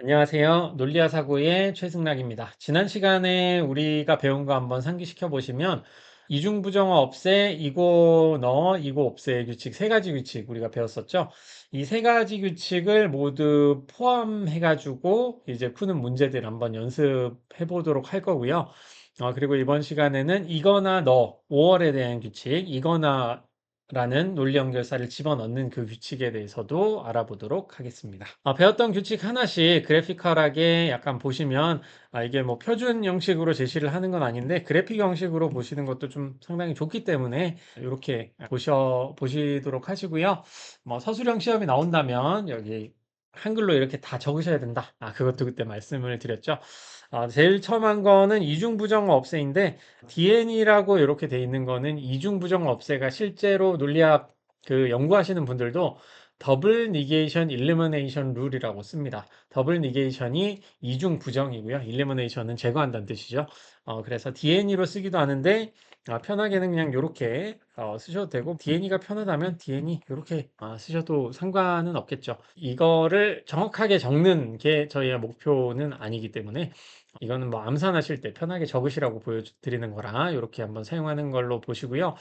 안녕하세요. 논리와 사고의 최승락입니다. 지난 시간에 우리가 배운 거 한번 상기시켜 보시면 이중부정어 없애, 이고 넣어, 이고 없애 규칙 세 가지 규칙 우리가 배웠었죠. 이 세 가지 규칙을 모두 포함해 가지고 이제 푸는 문제들 한번 연습해 보도록 할 거고요. 그리고 이번 시간에는 이거나 너 5월에 대한 규칙, 이거나 라는 논리 연결사를 집어넣는 그 규칙에 대해서도 알아보도록 하겠습니다. 배웠던 규칙 하나씩 그래피컬하게 약간 보시면 이게 뭐 표준 형식으로 제시를 하는 건 아닌데 그래픽 형식으로 보시는 것도 좀 상당히 좋기 때문에 이렇게 보시도록 하시고요. 뭐 서술형 시험이 나온다면 여기 한글로 이렇게 다 적으셔야 된다. 그것도 그때 말씀을 드렸죠. 제일 처음 한 거는 이중부정 없애인데 DN이라고 이렇게 돼 있는 거는 이중부정 없애가 실제로 논리학 연구하시는 분들도 더블 니게이션 일리미네이션 룰이라고 씁니다. 더블 니게이션이 이중 부정이고요. 일리미네이션은 제거한다는 뜻이죠. 그래서 DNE로 쓰기도 하는데 편하게는 그냥 이렇게 쓰셔도 되고 DNE가 편하다면 DNE 이렇게 쓰셔도 상관은 없겠죠. 이거를 정확하게 적는 게 저희의 목표는 아니기 때문에 이거는 뭐 암산하실 때 편하게 적으시라고 보여드리는 거라 이렇게 한번 사용하는 걸로 보시고요.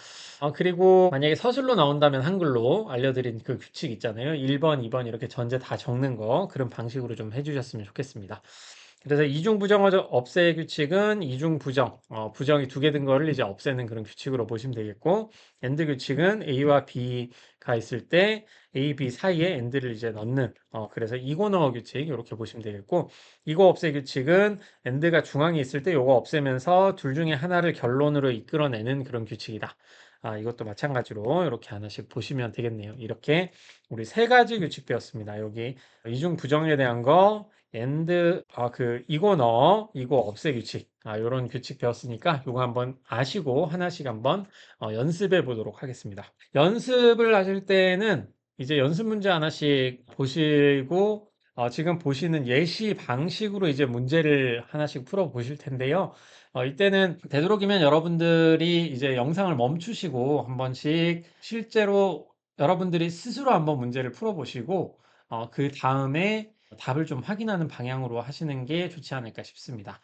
그리고 만약에 서술로 나온다면 한글로 알려드린 그 규칙 있잖아요. 1번, 2번 이렇게 전제 다 적는 거 그런 방식으로 좀 해주셨으면 좋겠습니다. 그래서 이중부정 없애 규칙은 이중부정, 부정이 두 개 든 거를 이제 없애는 그런 규칙으로 보시면 되겠고, 엔드 규칙은 A와 B가 있을 때 A, B 사이에 엔드를 이제 넣는, 그래서 이고 넣어 규칙 이렇게 보시면 되겠고, 이거 없애 규칙은 엔드가 중앙에 있을 때 이거 없애면서 둘 중에 하나를 결론으로 이끌어내는 그런 규칙이다. 이것도 마찬가지로 이렇게 하나씩 보시면 되겠네요. 이렇게 우리 세 가지 규칙 배웠습니다. 여기 이중 부정에 대한 거, 엔드 이거 넣어 이거 없애 규칙 요런 규칙 배웠으니까 요거 한번 아시고 하나씩 한번 연습해 보도록 하겠습니다. 연습을 하실 때는 이제 연습 문제 하나씩 보시고 지금 보시는 예시 방식으로 이제 문제를 하나씩 풀어 보실 텐데요. 이때는 되도록이면 여러분들이 이제 영상을 멈추시고 한 번씩 실제로 여러분들이 스스로 한번 문제를 풀어 보시고 그 다음에 답을 좀 확인하는 방향으로 하시는 게 좋지 않을까 싶습니다.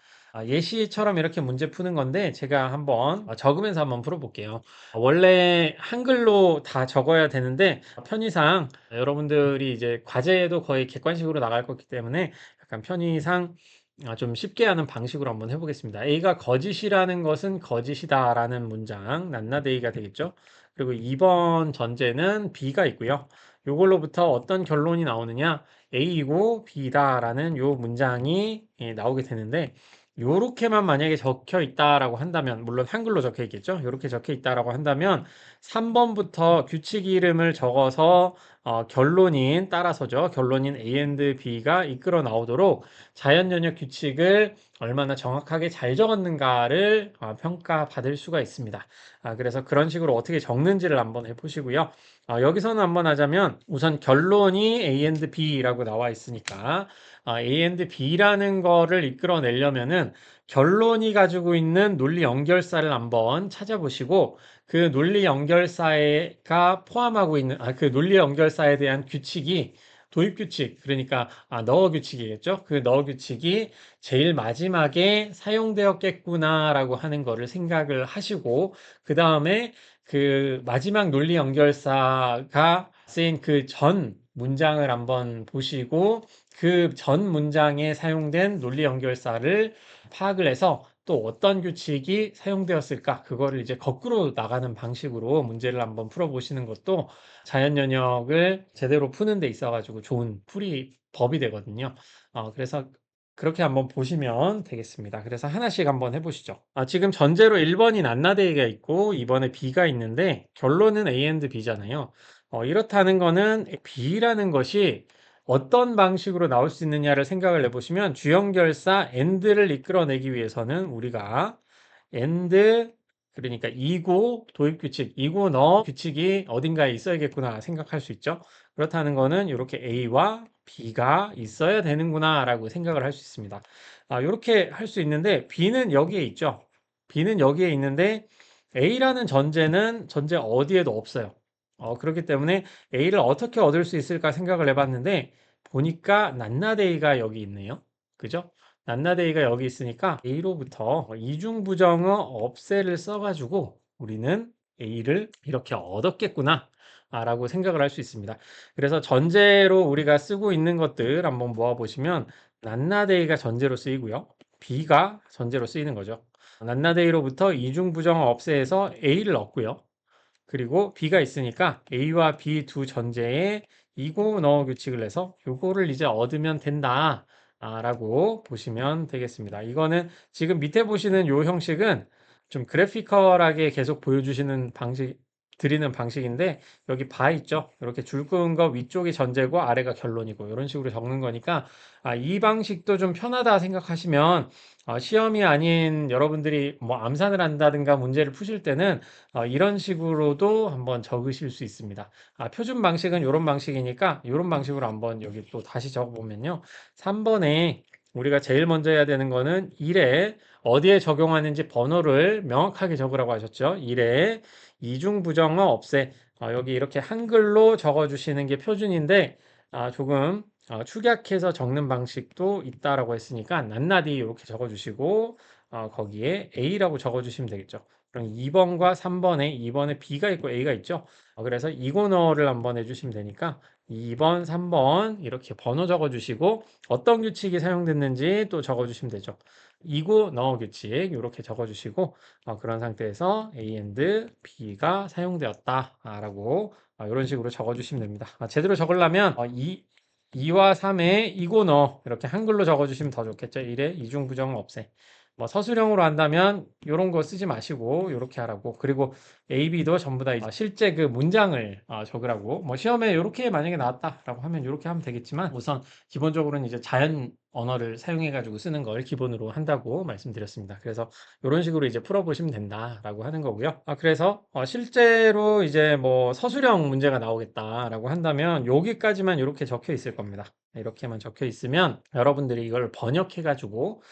예시처럼 이렇게 문제 푸는 건데 제가 한번 적으면서 한번 풀어볼게요. 원래 한글로 다 적어야 되는데 편의상 여러분들이 이제 과제도 거의 객관식으로 나갈 거기 때문에 약간 편의상 좀 쉽게 하는 방식으로 한번 해보겠습니다. A가 거짓이라는 것은 거짓이다라는 문장, 낱낱A가 되겠죠. 그리고 2번 전제는 B가 있고요. 요걸로부터 어떤 결론이 나오느냐? A이고 B다라는 요 문장이 나오게 되는데 요렇게만 만약에 적혀 있다라고 한다면 물론 한글로 적혀 있겠죠. 요렇게 적혀 있다라고 한다면 3번부터 규칙 이름을 적어서 결론인 따라서죠. 결론인 A and B가 이끌어 나오도록 자연 연역 규칙을 얼마나 정확하게 잘 적었는가를 평가받을 수가 있습니다. 그래서 그런 식으로 어떻게 적는지를 한번 해보시고요. 여기서는 한번 하자면 우선 결론이 A and B라고 나와 있으니까 A and B라는 거를 이끌어내려면은 결론이 가지고 있는 논리 연결사를 한번 찾아보시고 그 논리 연결사가 포함하고 있는 그 논리 연결사에 대한 규칙이 도입 규칙 그러니까 너어 규칙이겠죠. 그 너어 규칙이 제일 마지막에 사용되었겠구나라고 하는 거를 생각을 하시고 그 다음에 그 마지막 논리 연결사가 쓰인 그 전 문장을 한번 보시고 그 전 문장에 사용된 논리 연결사를 파악을 해서 또 어떤 규칙이 사용되었을까 그거를 이제 거꾸로 나가는 방식으로 문제를 한번 풀어보시는 것도 자연 연역을 제대로 푸는 데 있어 가지고 좋은 풀이 법이 되거든요. 그래서 그렇게 한번 보시면 되겠습니다. 그래서 하나씩 한번 해보시죠. 지금 전제로 1번이 낱낱A가 있고 2번에 B가 있는데 결론은 A and B잖아요. 이렇다는 거는 B라는 것이 어떤 방식으로 나올 수 있느냐를 생각을 해보시면 주연결사 and를 이끌어내기 위해서는 우리가 and 그러니까 이고 도입규칙, 이고 너 규칙이 어딘가에 있어야겠구나 생각할 수 있죠. 그렇다는 거는 이렇게 A와 B가 있어야 되는구나 라고 생각을 할 수 있습니다. 이렇게 할 수 있는데 B는 여기에 있죠. B는 여기에 있는데 A라는 전제는 전제 어디에도 없어요. 그렇기 때문에 A를 어떻게 얻을 수 있을까 생각을 해봤는데 보니까 낱낱A가 여기 있네요. 그죠? 낱낱A가 여기 있으니까 A로부터 이중부정어 없애를 써가지고 우리는 A를 이렇게 얻었겠구나 라고 생각을 할 수 있습니다. 그래서 전제로 우리가 쓰고 있는 것들 한번 모아보시면 낱낱A가 전제로 쓰이고요. B가 전제로 쓰이는 거죠. 낱낱A로부터 이중부정어 없애에서 A를 얻고요. 그리고 B가 있으니까 A와 B 두 전제에 이고 넣어 규칙을 내서 요거를 이제 얻으면 된다 라고 보시면 되겠습니다. 이거는 지금 밑에 보시는 요 형식은 좀 그래피컬하게 계속 보여주시는 방식 드리는 방식인데 여기 바 있죠? 이렇게 줄 그은 거 위쪽이 전제고 아래가 결론이고 이런 식으로 적는 거니까 이 방식도 좀 편하다 생각하시면 시험이 아닌 여러분들이 뭐 암산을 한다든가 문제를 푸실 때는 이런 식으로도 한번 적으실 수 있습니다. 표준 방식은 이런 방식이니까 이런 방식으로 한번 여기 또 다시 적어보면요. 3번에 우리가 제일 먼저 해야 되는 거는 1에 어디에 적용하는지 번호를 명확하게 적으라고 하셨죠. 1에 이중부정어 없애. 여기 이렇게 한글로 적어주시는 게 표준인데 조금 축약해서 적는 방식도 있다라고 했으니까 낱낱이 이렇게 적어주시고 거기에 A라고 적어주시면 되겠죠. 그럼 2번과 3번에 2번에 B가 있고 A가 있죠. 그래서 이고너를 한번 해주시면 되니까 2번, 3번 이렇게 번호 적어주시고 어떤 규칙이 사용됐는지 또 적어주시면 되죠. 이고 넣어 규칙 이렇게 적어주시고 그런 상태에서 A and B가 사용되었다라고 이런 식으로 적어주시면 됩니다. 제대로 적으려면 2와 3에 이고 넣어 이렇게 한글로 적어주시면 더 좋겠죠. 1에 이중부정 없애. 뭐 서술형으로 한다면 이런 거 쓰지 마시고 이렇게 하라고. 그리고 A, B도 전부 다 실제 그 문장을 적으라고. 뭐 시험에 이렇게 만약에 나왔다라고 하면 이렇게 하면 되겠지만 우선 기본적으로는 이제 자연 언어를 사용해 가지고 쓰는 걸 기본으로 한다고 말씀드렸습니다. 그래서 이런 식으로 이제 풀어보시면 된다라고 하는 거고요. 그래서 실제로 이제 뭐 서술형 문제가 나오겠다라고 한다면 여기까지만 이렇게 적혀 있을 겁니다. 이렇게만 적혀 있으면 여러분들이 이걸 번역해 가지고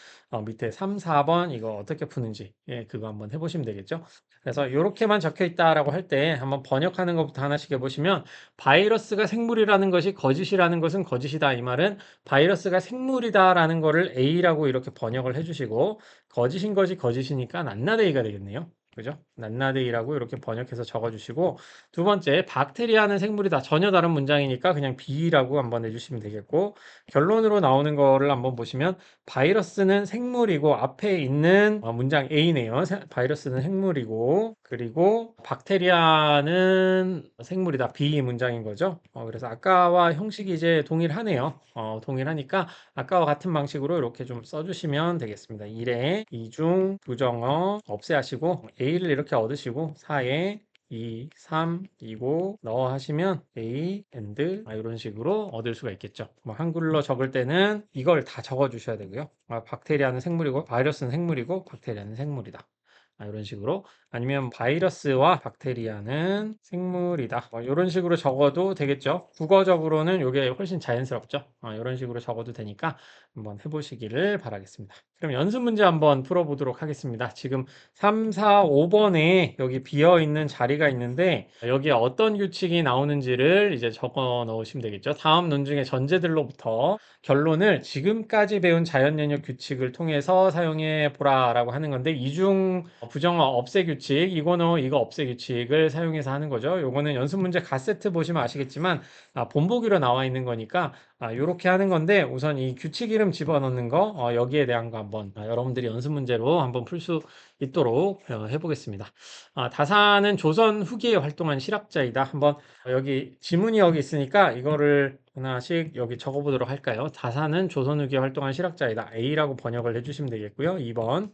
밑에 3, 4번 이거 어떻게 푸는지 그거 한번 해보시면 되겠죠. 그래서 이렇게만 적혀 있다라고 할 때 한번 번역하는 것부터 하나씩 해보시면 바이러스가 생물이라는 것이 거짓이라는 것은 거짓이다. 이 말은 바이러스가 생물이다라는 거를 A라고 이렇게 번역을 해주시고 거짓인 것이 거짓이니까 낱낱A가 되겠네요. 그죠? 낱낱A라고 이렇게 번역해서 적어주시고 두 번째 박테리아는 생물이다. 전혀 다른 문장이니까 그냥 B라고 한번 해주시면 되겠고 결론으로 나오는 거를 한번 보시면 바이러스는 생물이고 앞에 있는 문장 A네요. 바이러스는 생물이고 그리고 박테리아는 생물이다. B 문장인 거죠. 그래서 아까와 형식이 이제 동일하네요. 동일하니까 아까와 같은 방식으로 이렇게 좀 써주시면 되겠습니다. 1에 이중 부정어 없애하시고 A를 이렇게 얻으시고 4에 2, 3, 2고 넣어 하시면 A, and 이런 식으로 얻을 수가 있겠죠. 뭐 한글로 적을 때는 이걸 다 적어 주셔야 되고요. 박테리아는 생물이고 바이러스는 생물이고 박테리아는 생물이다. 이런 식으로 아니면 바이러스와 박테리아는 생물이다. 이런 식으로 적어도 되겠죠. 국어적으로는 이게 훨씬 자연스럽죠. 이런 식으로 적어도 되니까 한번 해보시기를 바라겠습니다. 그럼 연습 문제 한번 풀어보도록 하겠습니다. 지금 3, 4, 5번에 여기 비어 있는 자리가 있는데 여기에 어떤 규칙이 나오는지를 이제 적어 넣으시면 되겠죠. 다음 논중의 전제들로부터 결론을 지금까지 배운 자연연역 규칙을 통해서 사용해 보라라고 하는 건데 이중 부정어 없애 규칙 이거는 이거 없애 규칙을 사용해서 하는 거죠. 요거는 연습 문제 가세트 보시면 아시겠지만 본보기로 나와 있는 거니까 요렇게 하는 건데 우선 이 규칙 이름 집어넣는 거 여기에 대한 거 한번 여러분들이 연습 문제로 한번 풀 수 있도록 해보겠습니다. 다산은 조선 후기에 활동한 실학자이다. 한번 여기 지문이 여기 있으니까 이거를 하나씩 여기 적어보도록 할까요? 다산은 조선 후기에 활동한 실학자이다. A라고 번역을 해주시면 되겠고요. 2번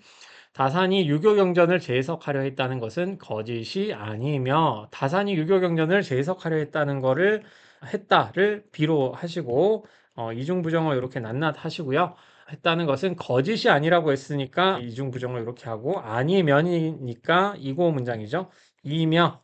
다산이 유교경전을 재해석하려 했다는 것은 거짓이 아니며 다산이 유교경전을 재해석하려 했다는 거를 했다를 B로 하시고 이중부정어 이렇게 낱낱 하시고요. 했다는 것은 거짓이 아니라고 했으니까 이중부정어 이렇게 하고 아니면이니까 이고 문장이죠. 이며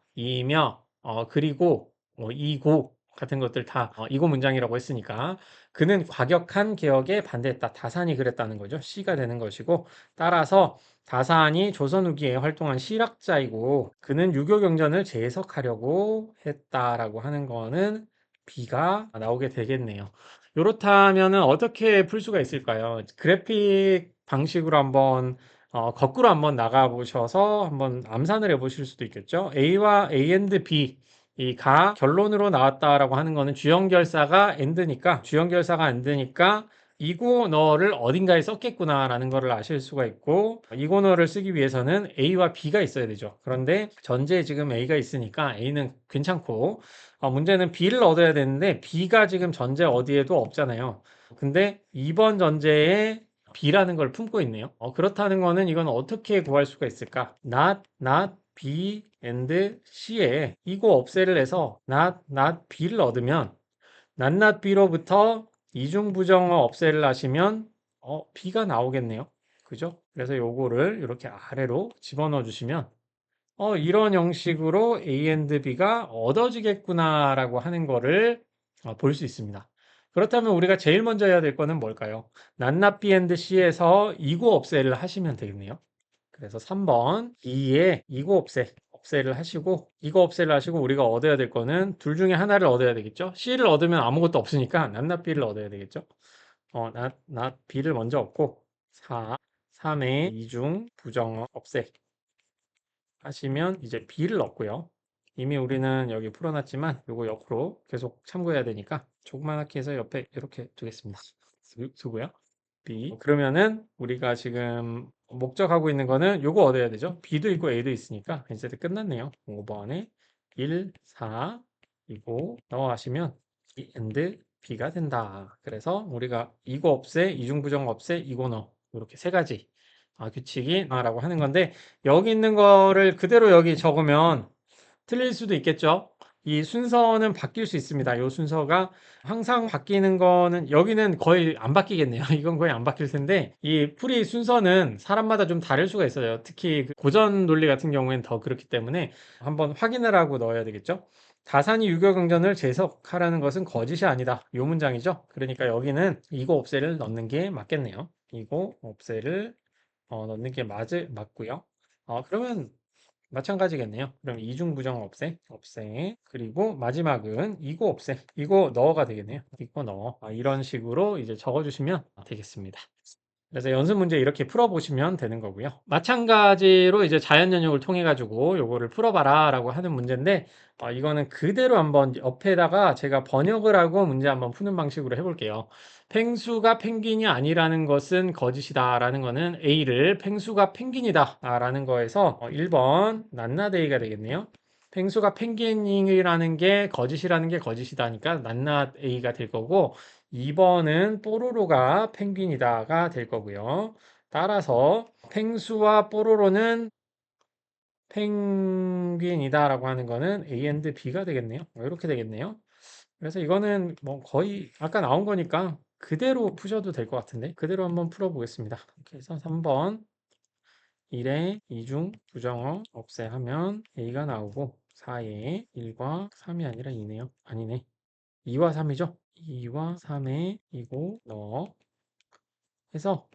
그리고 이고 같은 것들 다 이고 문장이라고 했으니까 그는 과격한 개혁에 반대했다. 다산이 그랬다는 거죠. C가 되는 것이고 따라서 다산이 조선 후기에 활동한 실학자이고 그는 유교 경전을 재해석하려고 했다라고 하는 거는 B가 나오게 되겠네요. 요렇다면은 어떻게 풀 수가 있을까요? 그래픽 방식으로 한번 거꾸로 한번 나가 보셔서 한번 암산을 해 보실 수도 있겠죠. A와 A and B 이가 결론으로 나왔다라고 하는 거는 주연결사가 and니까 주연결사가 and니까 이고너를 어딘가에 썼겠구나라는 거를 아실 수가 있고 이고너를 쓰기 위해서는 A와 B가 있어야 되죠. 그런데 전제에 지금 A가 있으니까 A는 괜찮고 문제는 B를 얻어야 되는데 B가 지금 전제 어디에도 없잖아요. 근데 2번 전제에 B라는 걸 품고 있네요. 그렇다는 거는 이건 어떻게 구할 수가 있을까? not B and C에 이거 없애를 해서 not B를 얻으면 not B로부터 이중부정어 없애를 하시면 B가 나오겠네요. 그죠? 그래서 요거를 이렇게 아래로 집어넣어 주시면 이런 형식으로 A and B가 얻어지겠구나라고 하는 거를 볼 수 있습니다. 그렇다면 우리가 제일 먼저 해야 될 거는 뭘까요? 낱낱 B and C에서 이고 없애를 하시면 되겠네요. 그래서 3번 B에 이고 없애를 하시고 이거 없애를 하시고 우리가 얻어야 될 거는 둘 중에 하나를 얻어야 되겠죠. C를 얻으면 아무것도 없으니까 낱낱 B를 얻어야 되겠죠. 낱 B를 먼저 얻고 3의 이중 부정어 없애 하시면 이제 B를 넣고요. 이미 우리는 여기 풀어놨지만 요거 옆으로 계속 참고해야 되니까 조그맣게 해서 옆에 이렇게 두겠습니다. 수고요. B. 그러면은 우리가 지금 목적하고 있는 거는 요거 얻어야 되죠. B도 있고 A도 있으니까 이제 끝났네요. 5번에 1, 4 이고 넘어가시면 E and B가 된다. 그래서 우리가 이거 없애, 이중부정 없애, 이거 넣어. 이렇게 세 가지 규칙이 라고 하는 건데 여기 있는 거를 그대로 여기 적으면 틀릴 수도 있겠죠. 이 순서는 바뀔 수 있습니다. 이 순서가 항상 바뀌는 거는 여기는 거의 안 바뀌겠네요. 이건 거의 안 바뀔 텐데 이 풀이 순서는 사람마다 좀 다를 수가 있어요. 특히 그 고전 논리 같은 경우에는 더 그렇기 때문에 한번 확인을 하고 넣어야 되겠죠. 다산이 유교경전을 재석하라는 것은 거짓이 아니다. 이 문장이죠. 그러니까 여기는 이거 없애를 넣는 게 맞겠네요. 이거 없애를 넣는 게 맞고요. 그러면 마찬가지겠네요. 그럼 이중부정 없애. 그리고 마지막은 이거 없애. 이거 넣어가 되겠네요. 이거 넣어. 이런 식으로 이제 적어주시면 되겠습니다. 그래서 연습 문제 이렇게 풀어보시면 되는 거고요. 마찬가지로 이제 자연연역을 통해 가지고 요거를 풀어봐라 라고 하는 문제인데 이거는 그대로 한번 옆에다가 제가 번역을 하고 문제 한번 푸는 방식으로 해볼게요. 펭수가 펭귄이 아니라는 것은 거짓이다 라는 거는 A를 펭수가 펭귄이다 라는 거에서 1번 낱낱A가 되겠네요. 펭수가 펭귄이라는 게 거짓이라는 게 거짓이다니까 낱낱A가 될 거고 2번은 뽀로로가 펭귄이다가 될 거고요. 따라서 펭수와 뽀로로는 펭귄이다라고 하는 거는 A and B가 되겠네요. 이렇게 되겠네요. 그래서 이거는 뭐 거의 아까 나온 거니까 그대로 푸셔도 될 것 같은데 그대로 한번 풀어보겠습니다. 이렇게 해서 3번 1에 이중 부정어 없애하면 A가 나오고 4에 1과 3이 아니라 2네요. 아니네. 2와 3이죠? 2와 3에 이고 넣어 해서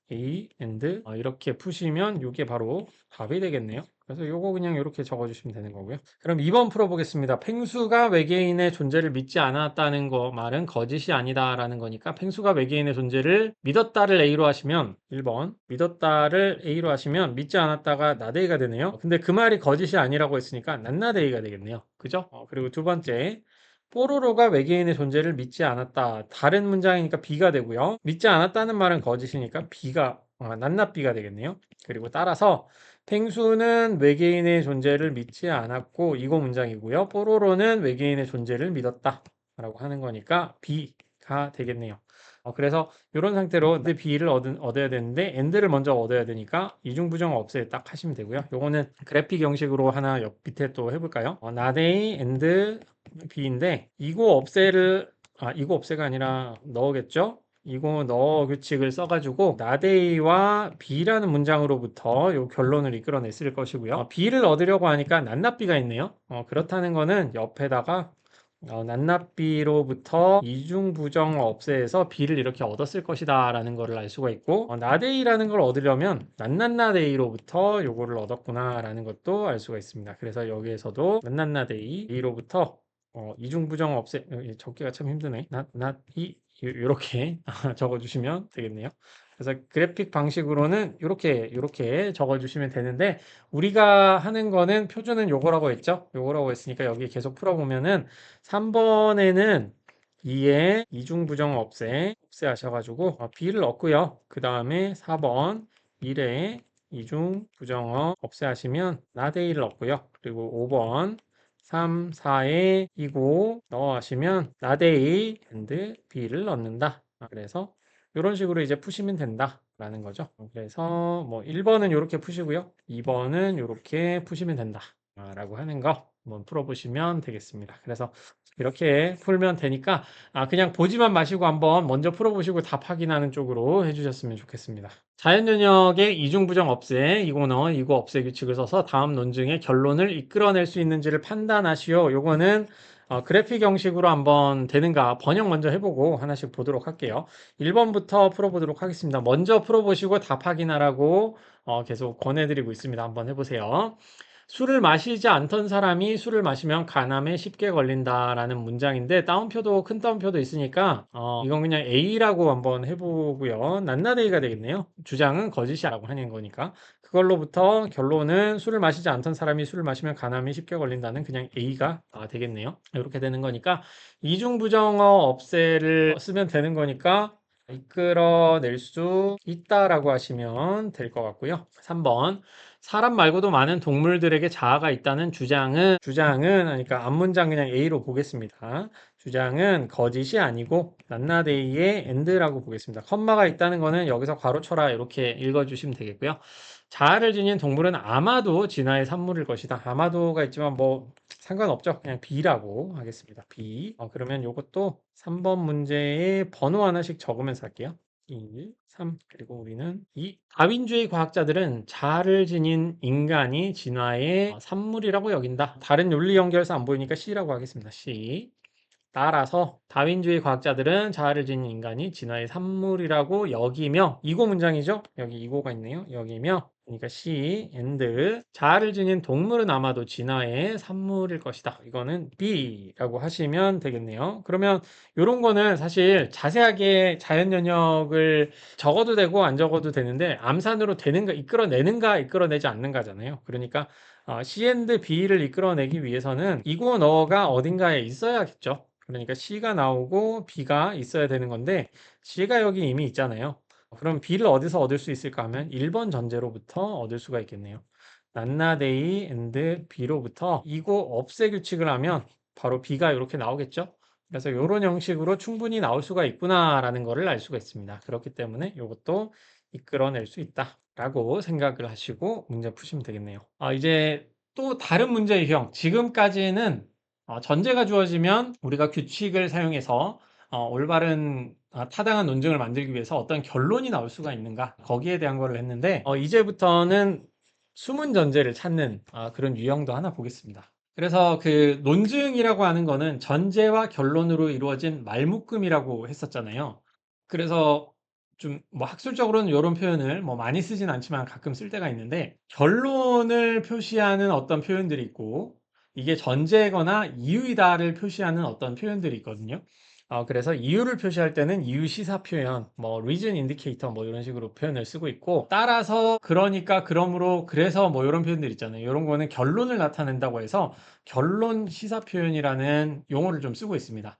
A and 이렇게 푸시면 이게 바로 답이 되겠네요. 그래서 요거 그냥 이렇게 적어주시면 되는 거고요. 그럼 2번 풀어보겠습니다. 펭수가 외계인의 존재를 믿지 않았다는 거 말은 거짓이 아니다라는 거니까 펭수가 외계인의 존재를 믿었다를 A로 하시면 1번 믿었다를 A로 하시면 믿지 않았다가 나데이가 되네요. 근데 그 말이 거짓이 아니라고 했으니까 낱나데이가 되겠네요. 그죠? 그리고 두 번째 뽀로로가 외계인의 존재를 믿지 않았다. 다른 문장이니까 B가 되고요. 믿지 않았다는 말은 거짓이니까 B가 낱낱 B가 되겠네요. 그리고 따라서 펭수는 외계인의 존재를 믿지 않았고 이거 문장이고요. 뽀로로는 외계인의 존재를 믿었다. 라고 하는 거니까 B가 되겠네요. 그래서 이런 상태로 B를 얻어야 되는데 AND를 먼저 얻어야 되니까 이중부정 없애 딱 하시면 되고요. 요거는 그래픽 형식으로 하나 옆 밑에 또 해볼까요? not A and B인데 이거 없애가 아니라 넣어겠죠? 이거 넣어 규칙을 써가지고 나데이와 B라는 문장으로부터 요 결론을 이끌어냈을 것이고요. B를 얻으려고 하니까 낱낱비가 있네요. 그렇다는 거는 옆에다가 낱낱비로부터 이중부정 없애에서 B를 이렇게 얻었을 것이다 라는 것을 알 수가 있고 나데이라는 걸 얻으려면 낱낱나데이로부터 요거를 얻었구나 라는 것도 알 수가 있습니다. 그래서 여기에서도 낱낱나데이로부터 이중부정 없애 적기가 참 힘드네. 요렇게 적어주시면 되겠네요. 그래서 그래픽 방식으로는 요렇게 적어주시면 되는데, 우리가 하는 거는 표준은 요거라고 했죠? 요거라고 했으니까 여기 계속 풀어보면은 3번에는 2에 이중부정 없애 하셔가지고 B를 넣고요. 그 다음에 4번 1에 이중부정어 없애 하시면 나데이를 넣고요. 그리고 5번 3, 4에 이고 넣어 하시면 나데이 and B를 넣는다. 그래서 이런 식으로 이제 푸시면 된다 라는 거죠. 그래서 뭐 1번은 이렇게 푸시고요. 2번은 이렇게 푸시면 된다 라고 하는 거 한번 풀어보시면 되겠습니다. 그래서 이렇게 풀면 되니까 그냥 보지만 마시고 한번 먼저 풀어보시고 답 확인하는 쪽으로 해주셨으면 좋겠습니다. 자연연역의 이중부정 없애, 이고너, 이고 없애 규칙을 써서 다음 논증의 결론을 이끌어낼 수 있는지를 판단하시오. 요거는 그래픽 형식으로 한번 되는가 번역 먼저 해보고 하나씩 보도록 할게요. 1번부터 풀어보도록 하겠습니다. 먼저 풀어보시고 답 확인하라고 계속 권해드리고 있습니다. 한번 해보세요. 술을 마시지 않던 사람이 술을 마시면 간암에 쉽게 걸린다라는 문장인데 따옴표도 큰 따옴표도 있으니까 이건 그냥 A라고 한번 해보고요. 낱낱A가 되겠네요. 주장은 거짓이라고 하는 거니까 그걸로부터 결론은 술을 마시지 않던 사람이 술을 마시면 간암이 쉽게 걸린다는 그냥 A가 되겠네요. 이렇게 되는 거니까 이중부정어 없애를 쓰면 되는 거니까 이끌어낼 수 있다라고 하시면 될 것 같고요. 3번 사람 말고도 많은 동물들에게 자아가 있다는 주장은 그러니까 앞문장 그냥 A로 보겠습니다. 주장은 거짓이 아니고 낱낱A의 and라고 보겠습니다. 컴마가 있다는 거는 여기서 괄호쳐라 이렇게 읽어주시면 되겠고요. 자아를 지닌 동물은 아마도 진화의 산물일 것이다. 아마도가 있지만 뭐 상관없죠. 그냥 B라고 하겠습니다. B. 그러면 이것도 3번 문제에 번호 하나씩 적으면서 할게요. 1, 3, 그리고 우리는 2. 다윈주의 과학자들은 자아를 지닌 인간이 진화의 산물이라고 여긴다. 다른 논리 연결사 안 보이니까 C라고 하겠습니다. C. 따라서 다윈주의 과학자들은 자아를 지닌 인간이 진화의 산물이라고 여기며 이고 문장이죠. 여기 이고가 있네요. 여기며 그러니까 C and 자아를 지닌 동물은 아마도 진화의 산물일 것이다. 이거는 B라고 하시면 되겠네요. 그러면 이런 거는 사실 자세하게 자연 연역을 적어도 되고 안 적어도 되는데 암산으로 되는가 이끌어내는가 이끌어내지 않는가잖아요. 그러니까 C and B를 이끌어내기 위해서는 이고 너가 어딘가에 있어야겠죠. 그러니까 C가 나오고 B가 있어야 되는 건데 C가 여기 이미 있잖아요. 그럼 B를 어디서 얻을 수 있을까 하면 1번 전제로부터 얻을 수가 있겠네요. 낱낱A and B로부터 이고 없애 규칙을 하면 바로 B가 이렇게 나오겠죠. 그래서 이런 형식으로 충분히 나올 수가 있구나라는 것을 알 수가 있습니다. 그렇기 때문에 이것도 이끌어낼 수 있다라고 생각을 하시고 문제 푸시면 되겠네요. 이제 또 다른 문제 유형. 지금까지는 전제가 주어지면 우리가 규칙을 사용해서 올바른 타당한 논증을 만들기 위해서 어떤 결론이 나올 수가 있는가 거기에 대한 거를 했는데 이제부터는 수문 전제를 찾는 그런 유형도 하나 보겠습니다. 그래서 그 논증이라고 하는 거는 전제와 결론으로 이루어진 말묶음이라고 했었잖아요. 그래서 좀 뭐 학술적으로는 이런 표현을 뭐 많이 쓰진 않지만 가끔 쓸 때가 있는데 결론을 표시하는 어떤 표현들이 있고 이게 전제거나 이유이다를 표시하는 어떤 표현들이 있거든요. 그래서 이유를 표시할 때는 이유 시사 표현, 뭐 reason indicator 뭐 이런 식으로 표현을 쓰고 있고 따라서 그러니까 그러므로 그래서 뭐 이런 표현들 있잖아요. 이런 거는 결론을 나타낸다고 해서 결론 시사 표현이라는 용어를 좀 쓰고 있습니다.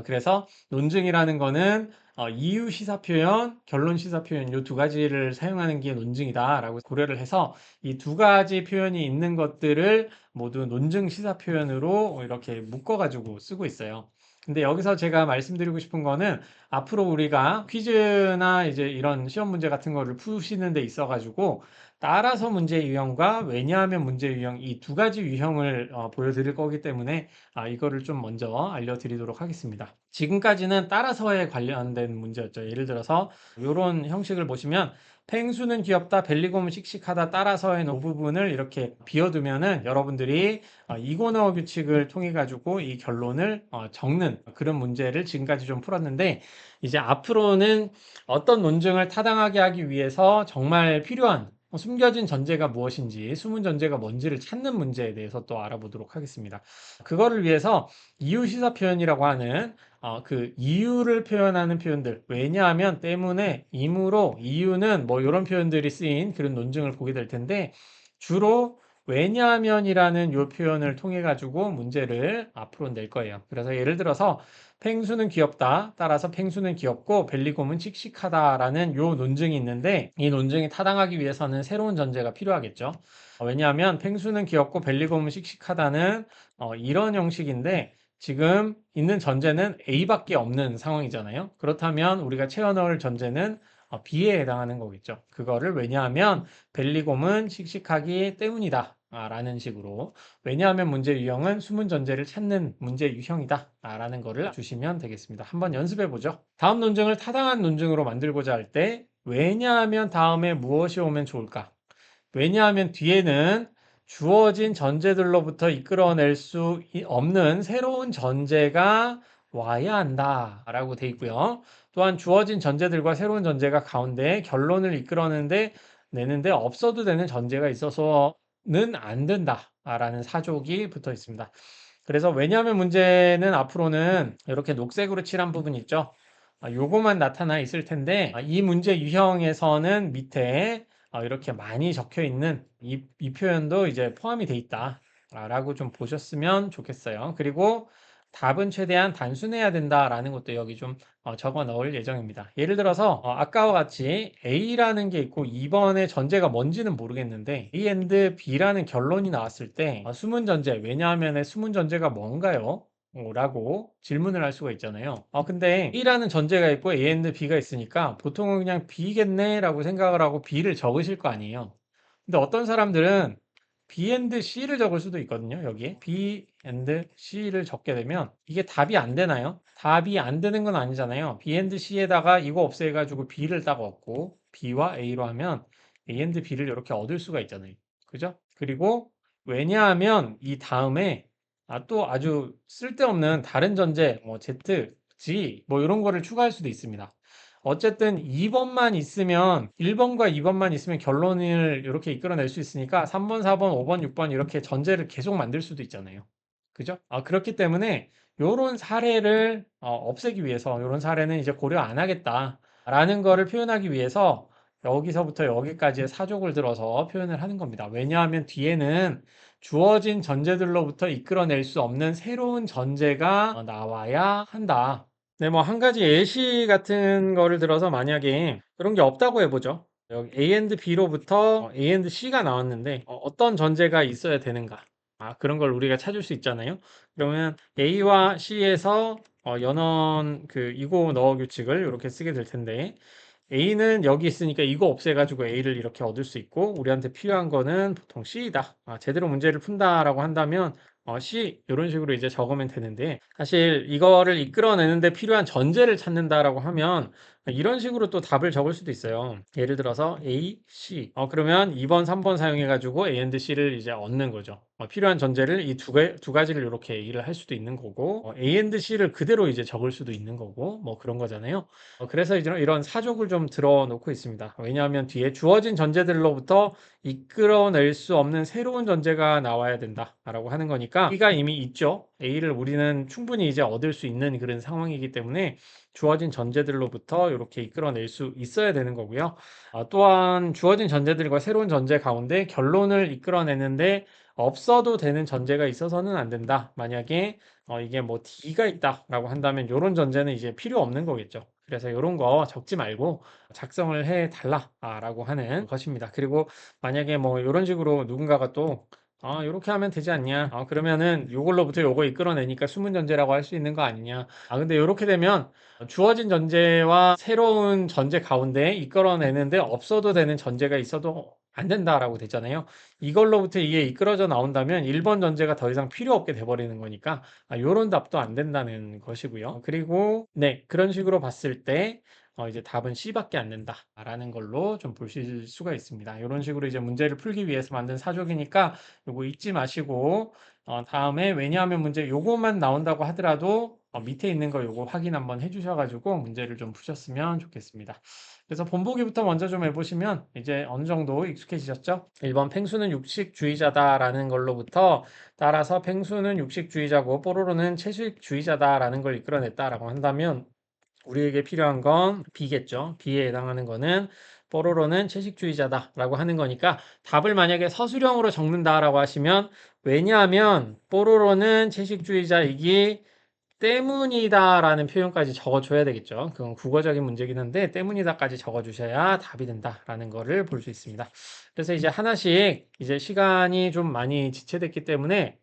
그래서 논증이라는 거는 이유 시사 표현, 결론 시사 표현 이 두 가지를 사용하는 게 논증이다라고 고려를 해서 이 두 가지 표현이 있는 것들을 모두 논증 시사 표현으로 이렇게 묶어가지고 쓰고 있어요. 근데 여기서 제가 말씀드리고 싶은 거는 앞으로 우리가 퀴즈나 이제 이런 시험 문제 같은 거를 푸시는 데 있어가지고 따라서 문제 유형과 왜냐하면 문제 유형 이 두 가지 유형을 보여드릴 거기 때문에 이거를 좀 먼저 알려드리도록 하겠습니다. 지금까지는 따라서에 관련된 문제였죠. 예를 들어서 이런 형식을 보시면 펭수는 귀엽다, 벨리곰은 씩씩하다, 따라서의 이 부분을 이렇게 비워두면은 여러분들이 이고너 규칙을 통해 가지고 이 결론을 적는 그런 문제를 지금까지 좀 풀었는데 이제 앞으로는 어떤 논증을 타당하게 하기 위해서 정말 필요한 숨겨진 전제가 무엇인지, 숨은 전제가 뭔지를 찾는 문제에 대해서 또 알아보도록 하겠습니다. 그거를 위해서 이유시사 표현이라고 하는 그 이유를 표현하는 표현들, 왜냐하면, 때문에, 이므로, 이유는 뭐 이런 표현들이 쓰인 그런 논증을 보게 될 텐데, 주로 왜냐하면이라는 요 표현을 통해 가지고 문제를 앞으로 낼 거예요. 그래서 예를 들어서 펭수는 귀엽다. 따라서 펭수는 귀엽고 벨리곰은 씩씩하다라는 요 논증이 있는데, 이 논증이 타당하기 위해서는 새로운 전제가 필요하겠죠. 왜냐하면 펭수는 귀엽고 벨리곰은 씩씩하다는 이런 형식인데, 지금 있는 전제는 A밖에 없는 상황이잖아요. 그렇다면 우리가 채워 넣을 전제는 B에 해당하는 거겠죠. 그거를 왜냐하면 벨리곰은 씩씩하기 때문이다. 라는 식으로, 왜냐하면 문제 유형은 숨은 전제를 찾는 문제 유형이다 라는 거를 주시면 되겠습니다. 한번 연습해 보죠. 다음 논증을 타당한 논증으로 만들고자 할 때 왜냐하면 다음에 무엇이 오면 좋을까? 왜냐하면 뒤에는 주어진 전제들로부터 이끌어낼 수 없는 새로운 전제가 와야 한다 라고 돼 있고요. 또한 주어진 전제들과 새로운 전제가 가운데 결론을 내는데 없어도 되는 전제가 있어서는 안 된다 라는 사족이 붙어 있습니다. 그래서 왜냐하면 문제는 앞으로는 이렇게 녹색으로 칠한 부분 있죠. 요거만 나타나 있을 텐데, 이 문제 유형에서는 밑에 이렇게 많이 적혀 있는 이 표현도 이제 포함이 돼 있다 라고 좀 보셨으면 좋겠어요. 그리고 답은 최대한 단순해야 된다라는 것도 여기 좀 적어 넣을 예정입니다. 예를 들어서 아까와 같이 A라는 게 있고 2번의 전제가 뭔지는 모르겠는데 A and B라는 결론이 나왔을 때 숨은 전제, 왜냐하면 숨은 전제가 뭔가요? 라고 질문을 할 수가 있잖아요. 근데 A라는 전제가 있고 A and B가 있으니까 보통은 그냥 B겠네 라고 생각을 하고 B를 적으실 거 아니에요. 근데 어떤 사람들은 B and C를 적을 수도 있거든요. 여기에 B and C를 적게 되면 이게 답이 안 되나요? 답이 안 되는 건 아니잖아요. B and C에다가 이거 없애가지고 B를 딱 얻고 B와 A로 하면 A and B를 이렇게 얻을 수가 있잖아요. 그죠? 그리고 왜냐하면 이 다음에 또 아주 쓸데없는 다른 전제, 뭐 Z, G, 뭐 이런 거를 추가할 수도 있습니다. 어쨌든 2번만 있으면 1번과 2번만 있으면 결론을 이렇게 이끌어낼 수 있으니까 3번, 4번, 5번, 6번 이렇게 전제를 계속 만들 수도 있잖아요. 그죠? 그렇기 때문에 요런 사례를 없애기 위해서 요런 사례는 이제 고려 안 하겠다라는 거를 표현하기 위해서 여기서부터 여기까지의 사족을 들어서 표현을 하는 겁니다. 왜냐하면 뒤에는 주어진 전제들로부터 이끌어낼 수 없는 새로운 전제가 나와야 한다. 네, 뭐 한 가지 예시 같은 거를 들어서 만약에 그런 게 없다고 해보죠. 여기 A and B로부터 A and C가 나왔는데 어떤 전제가 있어야 되는가? 그런 걸 우리가 찾을 수 있잖아요. 그러면 A와 C에서 연원 그 이고 넣어 규칙을 이렇게 쓰게 될 텐데, A는 여기 있으니까 이거 없애가지고 A를 이렇게 얻을 수 있고, 우리한테 필요한 거는 보통 C이다. 제대로 문제를 푼다라고 한다면 C 이런 식으로 이제 적으면 되는데, 사실 이거를 이끌어내는데 필요한 전제를 찾는다라고 하면 이런 식으로 또 답을 적을 수도 있어요. 예를 들어서 A, C. 그러면 2번, 3번 사용해가지고 A and C를 이제 얻는 거죠. 필요한 전제를 이 두 가지를 이렇게 A를 할 수도 있는 거고, A and C를 그대로 이제 적을 수도 있는 거고, 뭐 그런 거잖아요. 그래서 이제 이런 사족을 좀 들어 놓고 있습니다. 왜냐하면 뒤에 주어진 전제들로부터 이끌어낼 수 없는 새로운 전제가 나와야 된다라고 하는 거니까, B가 이미 있죠. A를 우리는 충분히 이제 얻을 수 있는 그런 상황이기 때문에 주어진 전제들로부터 이렇게 이끌어낼 수 있어야 되는 거고요. 또한 주어진 전제들과 새로운 전제 가운데 결론을 이끌어내는데 없어도 되는 전제가 있어서는 안 된다. 만약에 이게 뭐 D가 있다라고 한다면 이런 전제는 이제 필요 없는 거겠죠. 그래서 이런 거 적지 말고 작성을 해 달라라고 하는 것입니다. 그리고 만약에 뭐 이런 식으로 누군가가 또 이렇게 하면 되지 않냐? 그러면은 요걸로부터 요거 이끌어내니까 숨은 전제라고 할 수 있는 거 아니냐? 근데 이렇게 되면 주어진 전제와 새로운 전제 가운데 이끌어내는데 없어도 되는 전제가 있어도 안 된다라고 되잖아요. 이걸로부터 이게 이끌어져 나온다면 1번 전제가 더 이상 필요 없게 돼버리는 거니까 요런 답도 안 된다는 것이고요. 그리고 네, 그런 식으로 봤을 때 이제 답은 C밖에 안 된다라는 걸로 좀 보실 수가 있습니다. 이런 식으로 이제 문제를 풀기 위해서 만든 사족이니까 요거 잊지 마시고 다음에 왜냐하면 문제 요것만 나온다고 하더라도 밑에 있는 거 요거 확인 한번 해주셔가지고 문제를 좀 푸셨으면 좋겠습니다. 그래서 본보기부터 먼저 좀 해보시면 이제 어느 정도 익숙해지셨죠? 1번 펭수는 육식주의자다라는 걸로부터 따라서 펭수는 육식주의자고 뽀로로는 채식주의자다라는 걸 이끌어냈다라고 한다면 우리에게 필요한 건 B겠죠. B에 해당하는 거는 뽀로로는 채식주의자다라고 하는 거니까 답을 만약에 서술형으로 적는다라고 하시면 왜냐하면 뽀로로는 채식주의자이기 때문이다라는 표현까지 적어줘야 되겠죠. 그건 국어적인 문제긴 한데 때문이다까지 적어주셔야 답이 된다라는 거를 볼 수 있습니다. 그래서 이제 하나씩 이제 시간이 좀 많이 지체됐기 때문에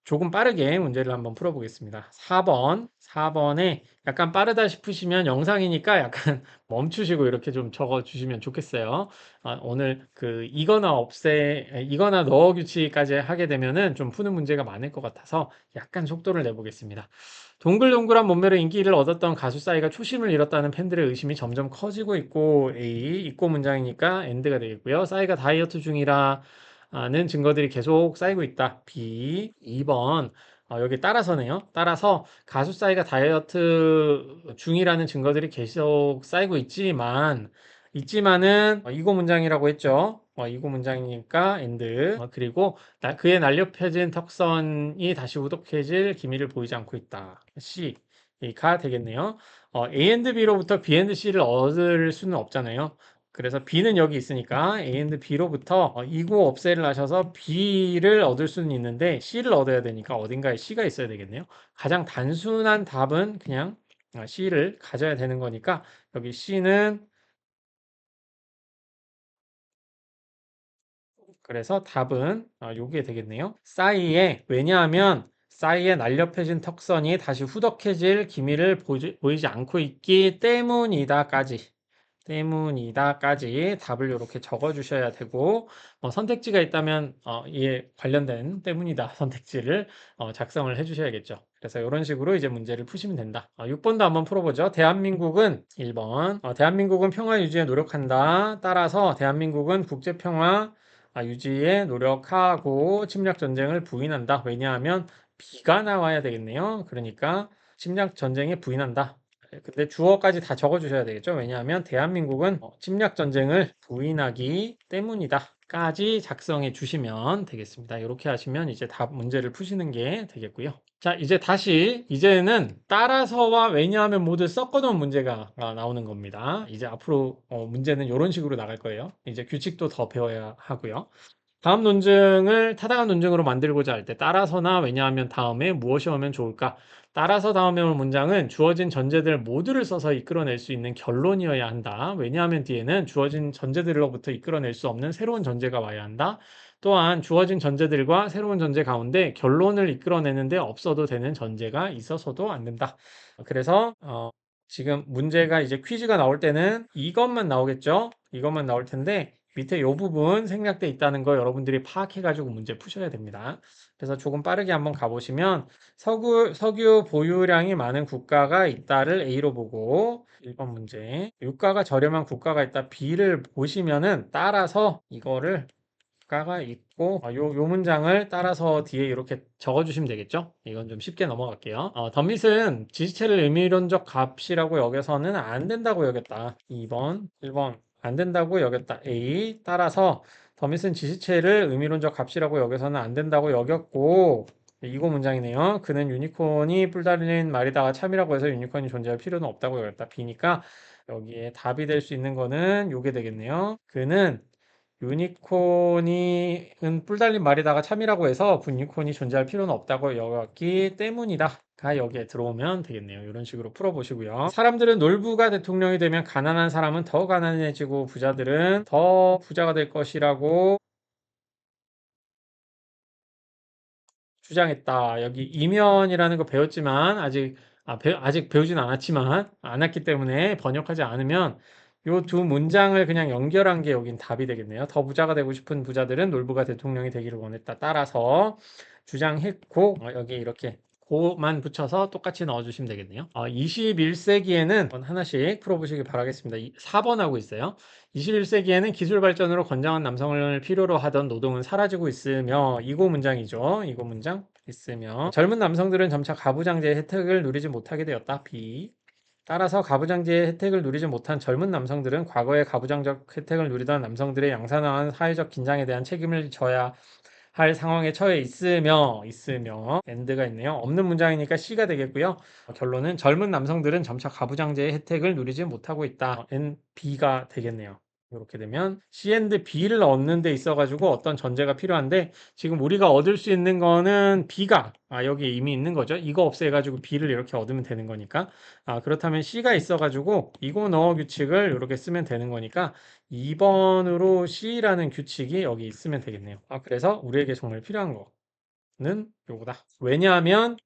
조금 빠르게 문제를 한번 풀어보겠습니다. 4번에 약간 빠르다 싶으시면 영상이니까 약간 멈추시고 이렇게 좀 적어주시면 좋겠어요. 오늘 그 이거나 넣어 규칙까지 하게 되면은 좀 푸는 문제가 많을 것 같아서 약간 속도를 내보겠습니다. 동글동글한 몸매로 인기를 얻었던 가수 싸이가 초심을 잃었다는 팬들의 의심이 점점 커지고 있고 A, 있고 문장이니까 end가 되겠고요. 싸이가 다이어트 중이라는 증거들이 계속 쌓이고 있다. B, 2번 여기 따라서네요. 따라서 가수 싸이가 다이어트 중이라는 증거들이 계속 쌓이고 있지만은 이고 문장이라고 했죠. 이고 문장이니까 and 그리고 그의 날렵 펴진 턱선이 다시 우덕해질 기미를 보이지 않고 있다. C가 되겠네요. A and B로부터 B and C를 얻을 수는 없잖아요. 그래서 B는 여기 있으니까 A and B로부터 이고 없애를 하셔서 B를 얻을 수는 있는데 C를 얻어야 되니까 어딘가에 C가 있어야 되겠네요. 가장 단순한 답은 그냥 C를 가져야 되는 거니까 여기 C는 그래서 답은 요게 되겠네요. 왜냐하면 싸이의 날렵해진 턱선이 다시 후덕해질 기미를 보이지 않고 있기 때문이다까지 답을 이렇게 적어 주셔야 되고 선택지가 있다면 이에 관련된 때문이다 선택지를 작성을 해 주셔야겠죠. 그래서 이런 식으로 이제 문제를 푸시면 된다. 6번도 한번 풀어보죠. 대한민국은 1번 대한민국은 평화 유지에 노력한다. 따라서 대한민국은 국제평화 유지에 노력하고 침략 전쟁을 부인한다. 왜냐하면 B가 나와야 되겠네요. 그러니까 침략 전쟁에 부인한다. 근데 주어까지 다 적어주셔야 되겠죠. 왜냐하면 대한민국은 침략 전쟁을 부인하기 때문이다. 까지 작성해 주시면 되겠습니다. 이렇게 하시면 이제 답 문제를 푸시는 게 되겠고요. 자, 이제는 따라서와 왜냐하면 모두 섞어놓은 문제가 나오는 겁니다. 이제 앞으로 문제는 이런 식으로 나갈 거예요. 이제 규칙도 더 배워야 하고요. 다음 논증을 타당한 논증으로 만들고자 할 때 따라서나 왜냐하면 다음에 무엇이 오면 좋을까? 따라서 다음에 올 문장은 주어진 전제들 모두를 써서 이끌어낼 수 있는 결론이어야 한다. 왜냐하면 뒤에는 주어진 전제들로부터 이끌어낼 수 없는 새로운 전제가 와야 한다. 또한 주어진 전제들과 새로운 전제 가운데 결론을 이끌어내는데 없어도 되는 전제가 있어서도 안 된다. 그래서 지금 문제가 이제 퀴즈가 나올 때는 이것만 나오겠죠? 이것만 나올 텐데 밑에 이 부분 생략돼 있다는 거 여러분들이 파악해가지고 문제 푸셔야 됩니다. 그래서 조금 빠르게 한번 가보시면 석유 보유량이 많은 국가가 있다를 A로 보고 1번 문제 유가가 저렴한 국가가 있다 B를 보시면은 따라서 이거를 국가가 있고 요 문장을 따라서 뒤에 이렇게 적어주시면 되겠죠? 이건 좀 쉽게 넘어갈게요. 덤밋은 지시체를 의미론적 값이라고 여겨서는 안 된다고 여겼다. 2번, 1번 안 된다고 여겼다. A 따라서 덤밋은 지시체를 의미론적 값이라고 여겨서는 안 된다고 여겼고 이거 문장이네요. 그는 유니콘이 뿔 달린 말이다가 참이라고 해서 유니콘이 존재할 필요는 없다고 여겼다. B니까 여기에 답이 될 수 있는 거는 요게 되겠네요. 그는 유니콘이 뿔 달린 말이다가 참이라고 해서 유니콘이 존재할 필요는 없다고 여겼기 때문이다. 가 여기에 들어오면 되겠네요. 이런 식으로 풀어보시고요. 사람들은 놀부가 대통령이 되면 가난한 사람은 더 가난해지고 부자들은 더 부자가 될 것이라고 주장했다. 여기 이면이라는 거 배웠지만 아직 배우진 않았지만 않았기 때문에 번역하지 않으면 요 두 문장을 그냥 연결한 게 여긴 답이 되겠네요. 더 부자가 되고 싶은 부자들은 놀부가 대통령이 되기를 원했다. 따라서 주장했고 여기 이렇게 고만 붙여서 똑같이 넣어주시면 되겠네요. 21세기에는 하나씩 풀어보시기 바라겠습니다. 4번 하고 있어요. 21세기에는 기술 발전으로 건장한 남성을 필요로 하던 노동은 사라지고 있으며 이고 문장이죠. 이고 문장 있으며 젊은 남성들은 점차 가부장제의 혜택을 누리지 못하게 되었다. B. 따라서 가부장제의 혜택을 누리지 못한 젊은 남성들은 과거에 가부장적 혜택을 누리던 남성들의 양산화한 사회적 긴장에 대한 책임을 져야 할 상황에 처해 있으며 and가 있네요. 없는 문장이니까 C가 되겠고요. 결론은 젊은 남성들은 점차 가부장제의 혜택을 누리지 못하고 있다. N, B가 되겠네요. 이렇게 되면 C and B를 얻는 데 있어가지고 어떤 전제가 필요한데 지금 우리가 얻을 수 있는 거는 B가 여기 이미 있는 거죠. 이거 없애가지고 B를 이렇게 얻으면 되는 거니까 그렇다면 C가 있어가지고 이거 넣어 규칙을 이렇게 쓰면 되는 거니까 2번으로 C라는 규칙이 여기 있으면 되겠네요. 그래서 우리에게 정말 필요한 거는 요거다. 왜냐하면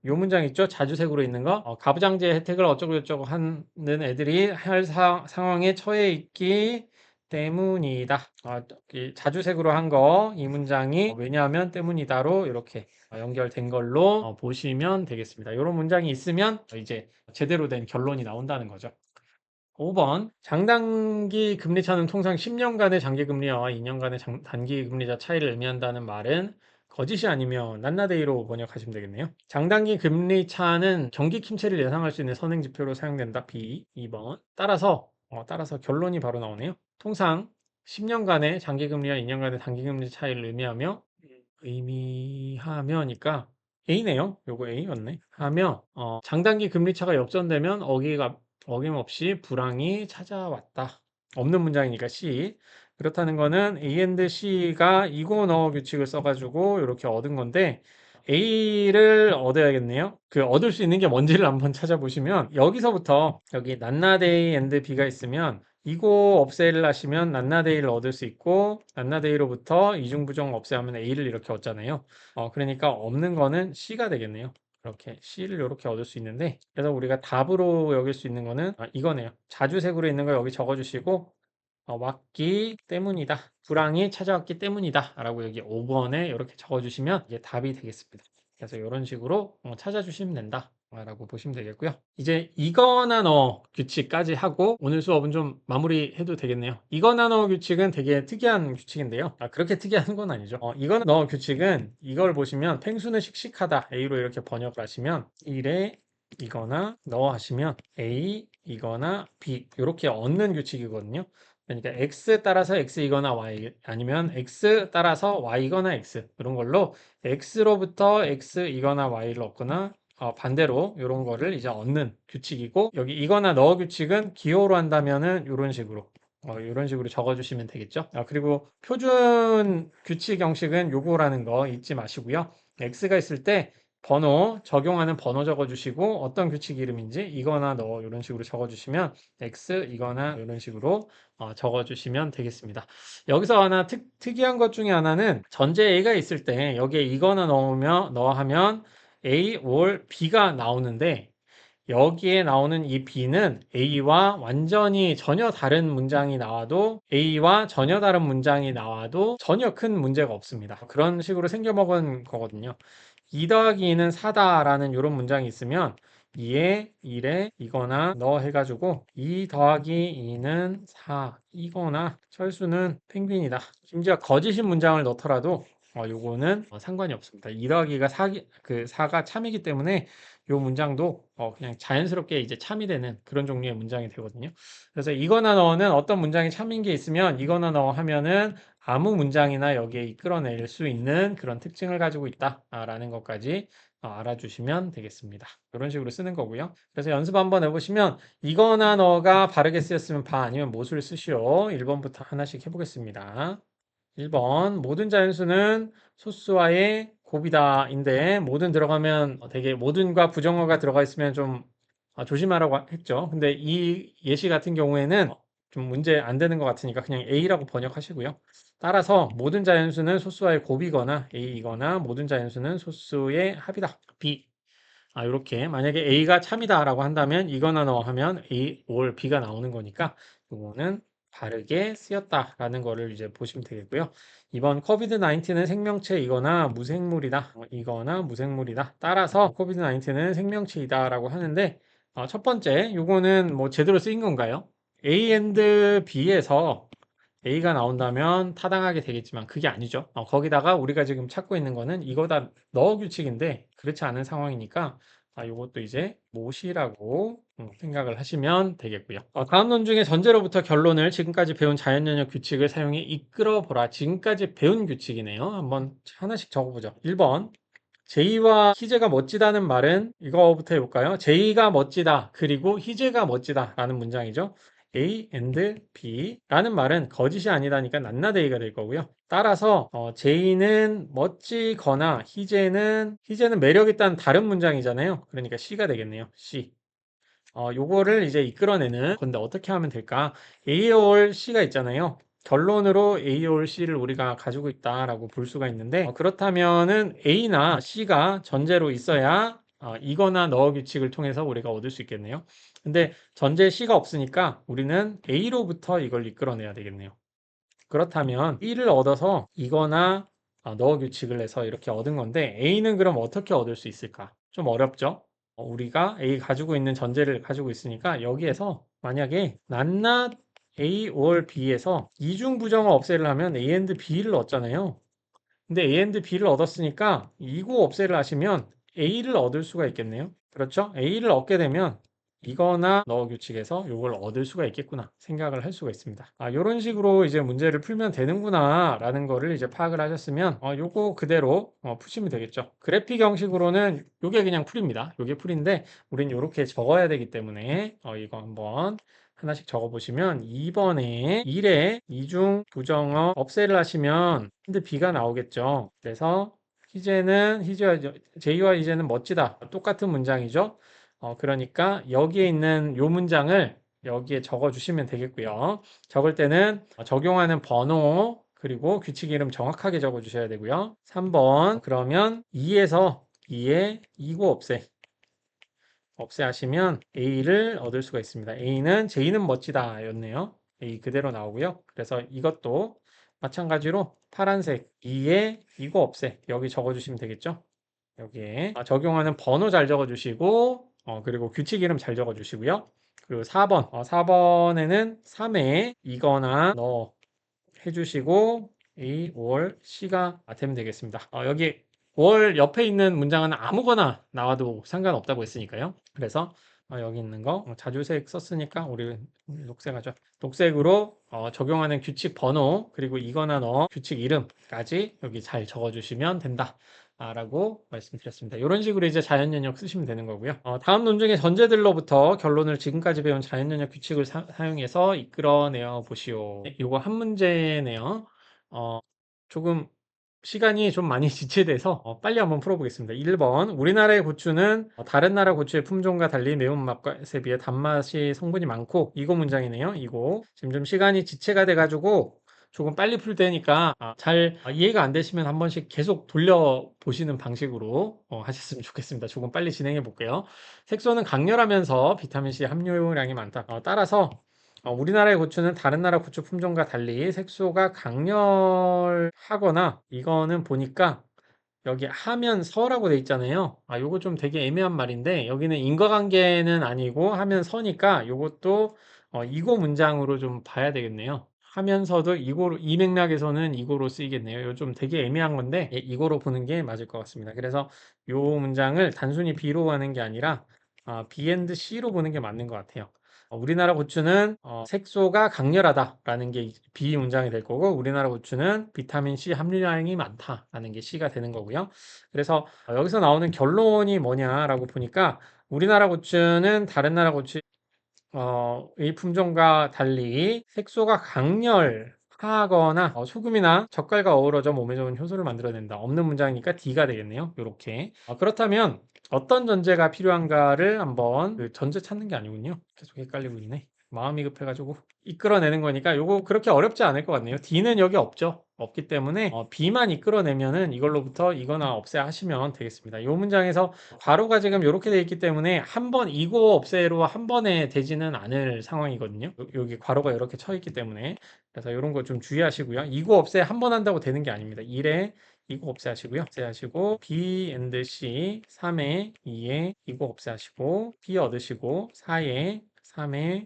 요 문장 있죠? 자주색으로 있는 거. 가부장제 혜택을 어쩌고 저쩌고 하는 애들이 할 상황에 처해 있기 때문이다. 이 자주색으로 한 거, 이 문장이 왜냐하면 때문이다로 이렇게 연결된 걸로 보시면 되겠습니다. 이런 문장이 있으면 이제 제대로 된 결론이 나온다는 거죠. 5번 장단기 금리차는 통상 10년간의 장기금리와 2년간의 단기금리차 차이를 의미한다는 말은 거짓이 아니며 낱나데이로 번역하시면 되겠네요. 장단기 금리차는 경기 침체를 예상할 수 있는 선행지표로 사용된다. B. 2번 따라서 결론이 바로 나오네요. 통상 10년간의 장기금리와 2년간의 단기금리 차이를 의미하며니까 A네요. 요거 A였네. 하며 장단기 금리차가 역전되면 어김없이 불황이 찾아왔다. 없는 문장이니까 C. 그렇다는 거는 A and C가 이고 너어 규칙을 써가지고 이렇게 얻은 건데 A를 얻어야겠네요. 그 얻을 수 있는 게 뭔지를 한번 찾아보시면 여기서부터 여기 낱나데이 and B가 있으면 이고 없애를 하시면 낱나데이를 얻을 수 있고 낱나데이로부터 이중부정 없애하면 A를 이렇게 얻잖아요. 그러니까 없는 거는 C가 되겠네요. 이렇게 C를 이렇게 얻을 수 있는데 그래서 우리가 답으로 여길 수 있는 거는 이거네요. 자주색으로 있는 거 여기 적어주시고 왔기 때문이다. 불황이 찾아왔기 때문이다. 라고 여기 5번에 이렇게 적어주시면 이게 답이 되겠습니다. 그래서 이런 식으로 찾아주시면 된다. 라고 보시면 되겠고요. 이제 이거나 너 규칙까지 하고 오늘 수업은 좀 마무리해도 되겠네요. 이거나 너 규칙은 되게 특이한 규칙인데요. 그렇게 특이한 건 아니죠. 이거나 너 규칙은 이걸 보시면 팽수는 씩씩하다. A로 이렇게 번역을 하시면 1에 이거나 너 하시면 A 이거나 B 이렇게 얻는 규칙이거든요. 그러니까 x 따라서 x이거나 y 아니면 x 따라서 y거나 x 이런 걸로 x로부터 x이거나 y를 얻거나 반대로 이런 거를 이제 얻는 규칙이고 여기 이거나 너 규칙은 기호로 한다면은 이런 식으로 적어주시면 되겠죠. 그리고 표준 규칙 형식은 요거라는 거 잊지 마시고요. x가 있을 때 적용하는 번호 적어주시고 어떤 규칙 이름인지 이거나 너 이런 식으로 적어주시면 x 이거나 이런 식으로 적어주시면 되겠습니다. 여기서 하나 특이한 것 중에 하나는 전제 A가 있을 때 여기에 이거나 하면 A or B가 나오는데 여기에 나오는 이 B는 A와 완전히 전혀 다른 문장이 나와도 A와 전혀 다른 문장이 나와도 전혀 큰 문제가 없습니다. 그런 식으로 생겨먹은 거거든요. 2 더하기 2는 4다라는 이런 문장이 있으면 2에 1에 이거나 너 해가지고 2 더하기 2는 4 이거나 철수는 펭귄이다. 심지어 거짓인 문장을 넣더라도 요거는 상관이 없습니다. 2 더하기가 4가 참이기 때문에 요 문장도 그냥 자연스럽게 이제 참이 되는 그런 종류의 문장이 되거든요. 그래서 이거나 너는 어떤 문장이 참인 게 있으면 이거나 너 하면은 아무 문장이나 여기에 이끌어낼 수 있는 그런 특징을 가지고 있다라는 것까지 알아주시면 되겠습니다. 이런 식으로 쓰는 거고요. 그래서 연습 한번 해보시면 이거나 너가 바르게 쓰였으면 바 아니면 못을 쓰시오. 1번부터 하나씩 해보겠습니다. 1번 모든 자연수는 소수와의 곱이다인데 모든 들어가면 되게 모든과 부정어가 들어가 있으면 좀 조심하라고 했죠. 근데 이 예시 같은 경우에는 좀 문제 안 되는 것 같으니까 그냥 A라고 번역하시고요. 따라서 모든 자연수는 소수와의 곱이거나 A이거나 모든 자연수는 소수의 합이다. B. 이렇게 만약에 A가 참이다라고 한다면 이거나 너 하면 A or B가 나오는 거니까 이거는 바르게 쓰였다라는 거를 이제 보시면 되겠고요. 이번 코비드-19는 생명체이거나 무생물이다. 따라서 코비드-19는 생명체이다라고 하는데 첫 번째, 요거는 뭐 제대로 쓰인 건가요? A and B에서 A가 나온다면 타당하게 되겠지만 그게 아니죠. 거기다가 우리가 지금 찾고 있는 거는 이거다 넣어 규칙인데 그렇지 않은 상황이니까 요것도 이제 못이라고 생각을 하시면 되겠고요. 다음 논 중에 전제로부터 결론을 지금까지 배운 자연연역 규칙을 사용해 이끌어 보라. 지금까지 배운 규칙이네요. 한번 하나씩 적어보죠. 1번. 제이와 희재가 멋지다는 말은 이거부터 해볼까요? 제이가 멋지다. 그리고 희재가 멋지다. 라는 문장이죠. A and B 라는 말은 거짓이 아니다니까 낱낱이가 될 거고요. 따라서 제이는 멋지거나 희재는 매력 있다는 다른 문장이잖아요. 그러니까 C가 되겠네요. C. 요거를 이제 이끌어내는 건데 어떻게 하면 될까? A or C가 있잖아요. 결론으로 A or C를 우리가 가지고 있다라고 볼 수가 있는데 그렇다면은 A나 C가 전제로 있어야 이거나 너어 규칙을 통해서 우리가 얻을 수 있겠네요. 근데 전제 C가 없으니까 우리는 A로부터 이걸 이끌어내야 되겠네요. 그렇다면 B를 얻어서 이거나 너어 규칙을 해서 이렇게 얻은 건데 A는 그럼 어떻게 얻을 수 있을까? 좀 어렵죠? 우리가 A 가지고 있는 전제를 가지고 있으니까 여기에서 만약에 낱낱 A or B에서 이중 부정어 없애를 하면 A and B를 얻잖아요. 근데 A and B를 얻었으니까 이고 없애를 하시면 A를 얻을 수가 있겠네요. 그렇죠? A를 얻게 되면 이거나 너어 규칙에서 이걸 얻을 수가 있겠구나 생각을 할 수가 있습니다. 이런 식으로 이제 문제를 풀면 되는구나 라는 거를 이제 파악을 하셨으면 요거 그대로 푸시면 되겠죠. 그래픽 형식으로는 요게 그냥 풀입니다. 요게 풀인데 우린 요렇게 적어야 되기 때문에 이거 한번 하나씩 적어보시면 2번에 1에 이중 부정어 없애를 하시면 근데 B가 나오겠죠. 그래서 제이와 희재는 멋지다. 똑같은 문장이죠. 그러니까 여기에 있는 요 문장을 여기에 적어 주시면 되겠고요. 적을 때는 적용하는 번호 그리고 규칙 이름 정확하게 적어 주셔야 되고요. 3번 그러면 2에 이고 없애 하시면 A를 얻을 수가 있습니다. J는 멋지다 였네요. A 그대로 나오고요. 그래서 이것도 마찬가지로 파란색 2에 이고 없애 여기 적어 주시면 되겠죠. 여기에 적용하는 번호 잘 적어 주시고 그리고 규칙 이름 잘 적어 주시고요. 그리고 4번 4번에는 3에 이거나 너 해주시고 A, 월, C가 되면 되겠습니다. 여기 월 옆에 있는 문장은 아무거나 나와도 상관없다고 했으니까요. 그래서 여기 있는 거 자주색 썼으니까 우리 녹색 하죠. 녹색으로 적용하는 규칙 번호 그리고 이거나 너 규칙 이름까지 여기 잘 적어주시면 된다. 라고 말씀드렸습니다. 이런 식으로 이제 자연연역 쓰시면 되는 거고요. 다음 논증의 전제들로부터 결론을 지금까지 배운 자연연역 규칙을 사용해서 이끌어내어 보시오. 이거 한 문제네요. 조금 시간이 좀 많이 지체돼서 빨리 한번 풀어보겠습니다. 1번 우리나라의 고추는 다른 나라 고추의 품종과 달리 매운맛에 비해 단맛이 성분이 많고 이거 문장이네요. 이거 지금 좀 시간이 지체가 돼가지고 조금 빨리 풀 테니까 잘 이해가 안 되시면 한 번씩 계속 돌려보시는 방식으로 하셨으면 좋겠습니다. 조금 빨리 진행해 볼게요. 색소는 강렬하면서 비타민C 함유량이 많다. 따라서 우리나라의 고추는 다른 나라 고추 품종과 달리 색소가 강렬하거나 이거는 보니까 여기 하면서라고 돼 있잖아요. 요거 좀 되게 애매한 말인데 여기는 인과관계는 아니고 하면서니까 요것도 이고 문장으로 좀 봐야 되겠네요. 하면서도 이고로 이 맥락에서는 이고로 쓰이겠네요. 이거 좀 되게 애매한 건데 이고로 보는 게 맞을 것 같습니다. 그래서 요 문장을 단순히 B로 하는 게 아니라 B and C로 보는 게 맞는 것 같아요. 우리나라 고추는 색소가 강렬하다라는 게 B 문장이 될 거고 우리나라 고추는 비타민 C 함유량이 많다라는 게 C가 되는 거고요. 그래서 여기서 나오는 결론이 뭐냐라고 보니까 우리나라 고추는 다른 나라 고추 이 품종과 달리 색소가 강렬하거나 소금이나 젓갈과 어우러져 몸에 좋은 효소를 만들어낸다. 없는 문장이니까 D가 되겠네요. 이렇게. 그렇다면 어떤 전제가 필요한가를 한번 전제 찾는 게 아니군요. 계속 헷갈리고 있네. 마음이 급해가지고 이끌어내는 거니까 요거 그렇게 어렵지 않을 것 같네요. D는 여기 없죠. 없기 때문에 B만 이끌어내면은 이걸로부터 이거나 없애 하시면 되겠습니다. 이 문장에서 괄호가 지금 이렇게 돼 있기 때문에 한 번 이고 없애로 한 번에 되지는 않을 상황이거든요. 여기 괄호가 이렇게 쳐 있기 때문에 그래서 이런 거 좀 주의하시고요. 이고 없애 한 번 한다고 되는 게 아닙니다. 1에 이거 없애하시고요. 없애하시고 B and C 3에 2에 이거 없애하시고 B 얻으시고 4에 3에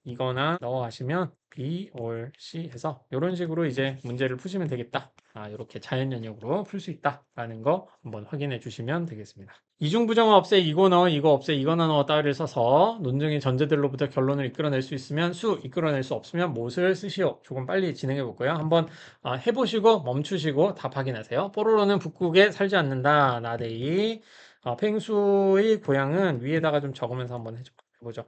이거나 너 하시면 B or C 해서 이런 식으로 이제 문제를 푸시면 되겠다. 이렇게 자연연역으로 풀 수 있다라는 거 한번 확인해 주시면 되겠습니다. 이중부정어 없애 이거 넣어 이거 없애 이거나 넣어 따위를 써서 논증의 전제들로부터 결론을 이끌어낼 수 있으면 수, 이끌어낼 수 없으면 못을 쓰시오. 조금 빨리 진행해 볼까요? 한번 해보시고 멈추시고 답 확인하세요. 뽀로로는 북극에 살지 않는다. 나데이. 펭수의 고향은 위에다가 좀 적으면서 한번 해보죠.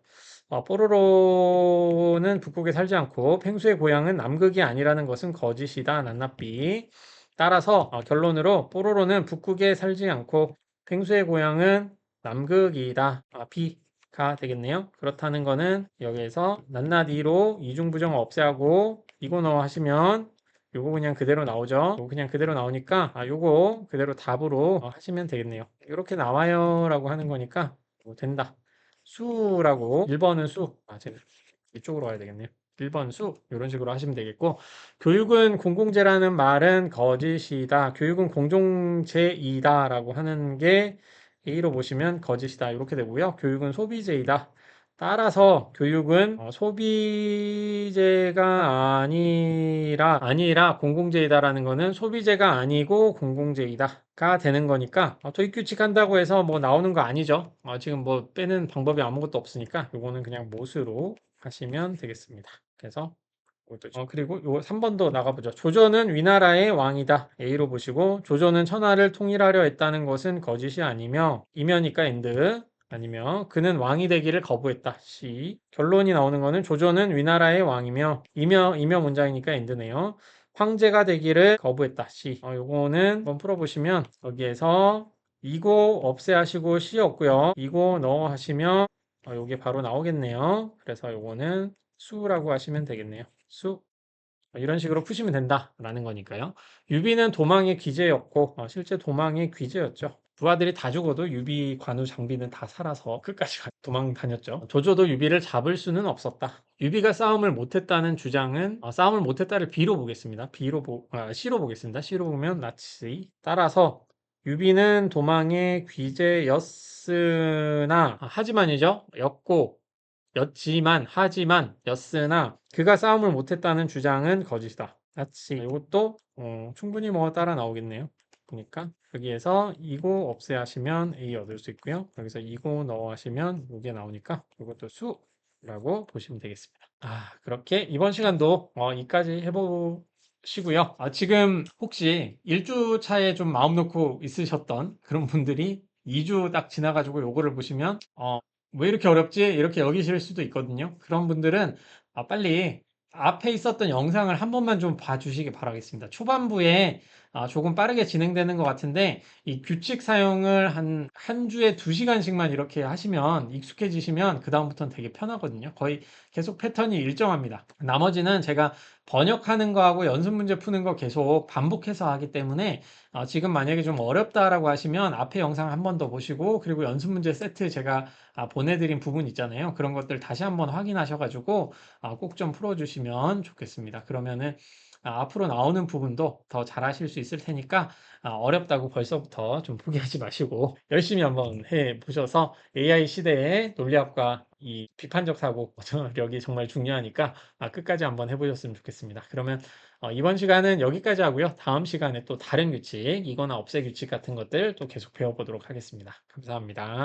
뽀로로는 북극에 살지 않고 펭수의 고향은 남극이 아니라는 것은 거짓이다. 낱낱비. 따라서 결론으로 뽀로로는 북극에 살지 않고 펭수의 고향은 남극이다. B가 되겠네요. 그렇다는 거는 여기에서 낱낱이로 이중부정 없애하고 이거 넣어 하시면 요거 그냥 그대로 나오죠. 요거 그냥 그대로 나오니까 요거 그대로 답으로 하시면 되겠네요. 이렇게 나와요 라고 하는 거니까 된다. 수라고 1번은 수. 제가 이쪽으로 와야 되겠네요. 1번 수 이런 식으로 하시면 되겠고 교육은 공공재라는 말은 거짓이다. 교육은 공동체이다 라고 하는 게 A로 보시면 거짓이다 이렇게 되고요. 교육은 소비재이다. 따라서 교육은 소비재가 아니라 공공재이다라는 거는 소비재가 아니고 공공재이다가 되는 거니까 도입 규칙 한다고 해서 뭐 나오는 거 아니죠. 지금 뭐 빼는 방법이 아무것도 없으니까 요거는 그냥 못으로 하시면 되겠습니다. 그래서 그리고 요 3번도 나가보죠. 조조는 위나라의 왕이다. A로 보시고 조조는 천하를 통일하려 했다는 것은 거짓이 아니며 이면이니까 엔드 아니면 그는 왕이 되기를 거부했다. C. 결론이 나오는 거는 조조는 위나라의 왕이며 이며 문장이니까 엔드네요. 황제가 되기를 거부했다. C. 요거는 한번 풀어보시면 여기에서 이고 없애하시고 C 없고요. 이고 넣어 하시면 요게 바로 나오겠네요. 그래서 요거는 수라고 하시면 되겠네요. 수. 이런 식으로 푸시면 된다라는 거니까요. 유비는 도망의 귀재였고 실제 도망의 귀재였죠. 부하들이 다 죽어도 유비 관우 장비는 다 살아서 끝까지 도망 다녔죠. 조조도 유비를 잡을 수는 없었다. 유비가 싸움을 못했다는 주장은 싸움을 못했다를 B로 보겠습니다. C로 보겠습니다. C로 보면 나치. 따라서 유비는 도망의 귀재였으나 하지만이죠. 하지만, 였으나, 그가 싸움을 못했다는 주장은 거짓이다. 마치 이것도 충분히 뭐 따라 나오겠네요. 보니까 여기에서 이고 없애하시면 A 얻을 수 있고요. 여기서 이고 넣어 하시면 이게 나오니까 이것도 수라고 보시면 되겠습니다. 그렇게 이번 시간도 이까지 해보시고요. 지금 혹시 1주 차에 좀 마음 놓고 있으셨던 그런 분들이 2주 딱 지나가지고 요거를 보시면 왜 이렇게 어렵지? 이렇게 여기실 수도 있거든요. 그런 분들은 빨리 앞에 있었던 영상을 한 번만 좀 봐주시기 바라겠습니다. 초반부에 조금 빠르게 진행되는 것 같은데 이 규칙 사용을 한 주에 2시간씩만 이렇게 하시면 익숙해지시면 그다음부터는 되게 편하거든요. 거의 계속 패턴이 일정합니다. 나머지는 제가 번역하는 거하고 연습 문제 푸는 거 계속 반복해서 하기 때문에 지금 만약에 좀 어렵다라고 하시면 앞에 영상 한 번 더 보시고 그리고 연습 문제 세트 제가 보내드린 부분 있잖아요. 그런 것들 다시 한번 확인하셔가지고 꼭 좀 풀어주시면 좋겠습니다. 그러면은 앞으로 나오는 부분도 더 잘하실 수 있을 테니까 어렵다고 벌써부터 좀 포기하지 마시고 열심히 한번 해보셔서 AI 시대의 논리학과 이 비판적 사고력이 정말 중요하니까 끝까지 한번 해보셨으면 좋겠습니다. 그러면 이번 시간은 여기까지 하고요. 다음 시간에 또 다른 규칙, 이거나 없애 규칙 같은 것들 또 계속 배워보도록 하겠습니다. 감사합니다.